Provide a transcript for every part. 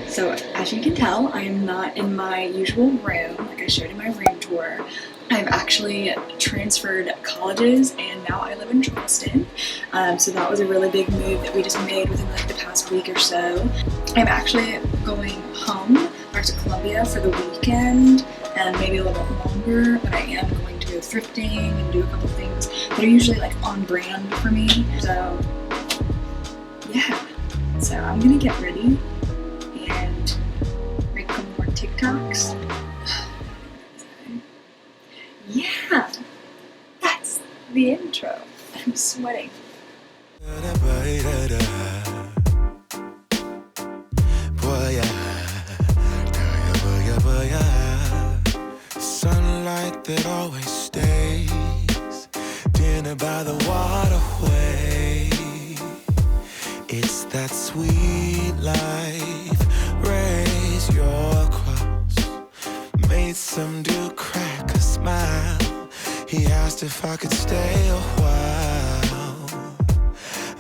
So as you can tell, I am not in my usual room like I showed in my room tour. I've actually transferred colleges and now I live in Charleston. So that was a really big move that we just made within like the past week or so. I'm actually going home back to Columbia for the weekend and maybe a little bit longer, but I am going to go thrifting and do a couple things that are usually like on brand for me. So yeah, so I'm gonna get ready and make a couple more TikToks. Yeah, that's the intro. I'm sweating. Sunlight that always stays, dinner by the waterway. It's that sweet life. Raise your cross. Made some dude crack a smile. He asked if I could stay a while.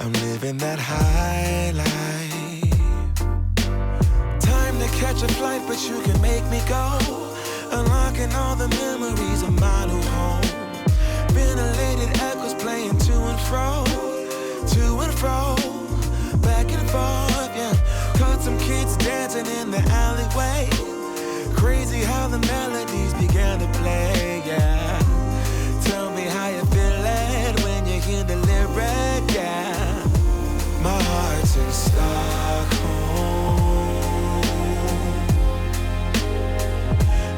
I'm living that high life. Time to catch a flight, but you can make me go. Unlocking all the memories of my new home. Ventilated echoes playing to and fro, back and forth, yeah. Caught some kids dancing in the alleyway. Crazy how the melodies began to play, yeah. Tell me how you feel it when you hear the lyric, yeah. My heart's in Stockholm.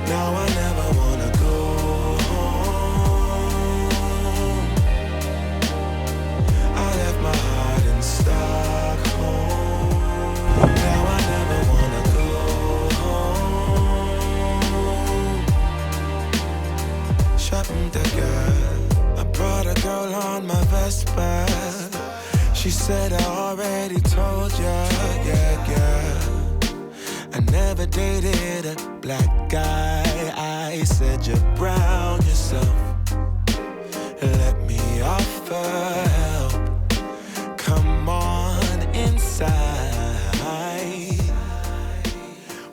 Now I never wanna go home. I left my heart in Stockholm. Now I never wanna go home. Shopping the girl, I brought a girl on my Vespa. She said I already told ya, yeah. I never dated a black guy. I said you're brown yourself. Let me offer help. Come on inside,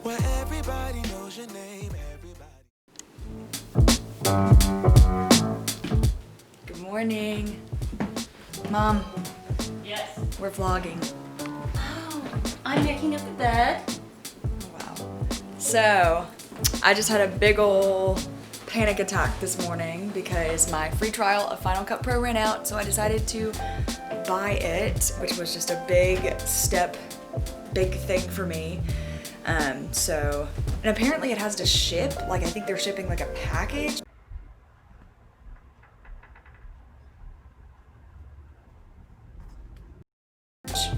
where everybody knows your name. Good morning. Mom, Yes. we're vlogging. Oh, I'm making up the bed. Wow. So, I just had a big ol' panic attack this morning because my free trial of Final Cut Pro ran out, so I decided to buy it, which was just a big step, big thing for me. And apparently it has to ship, like I think they're shipping like a package.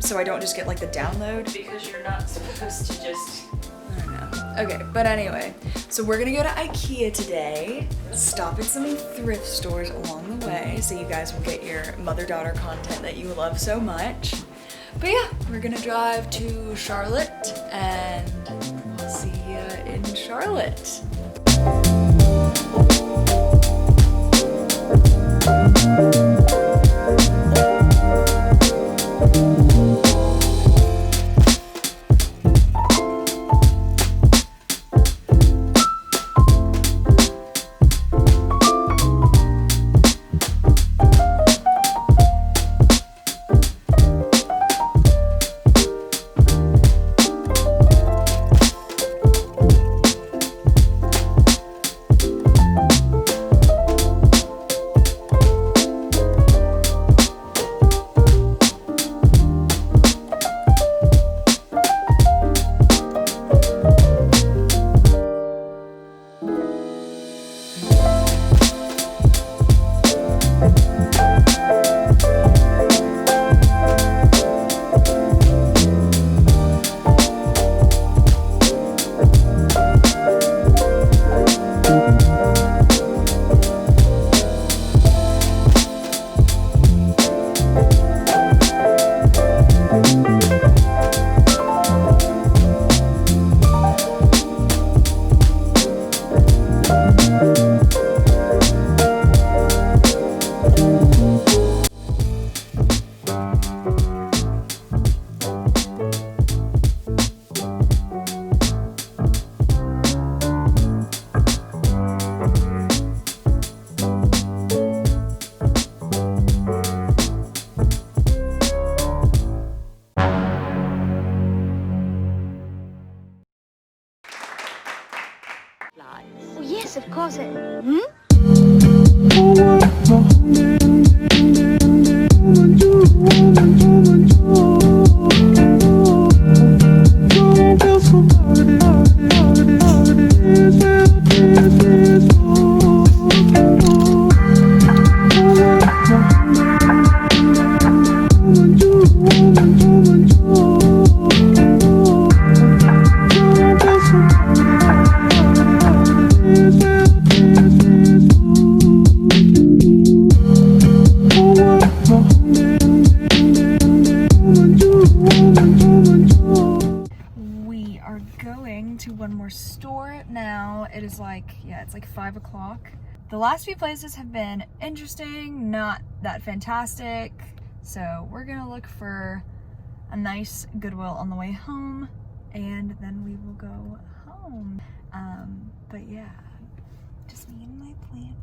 So I don't just get like the download. Because you're not supposed to just... I don't know. Okay, but anyway, so we're gonna go to IKEA today, stop at some thrift stores along the way so you guys will get your mother-daughter content that you love so much. But yeah, we're gonna drive to Charlotte and I'll see you in Charlotte. closet. We are going to one more store now. It is like, yeah, it's like 5 o'clock. The last few places have been interesting, not that fantastic. So we're gonna look for a nice Goodwill on the way home, and then we will go home. But yeah, just me and my plant.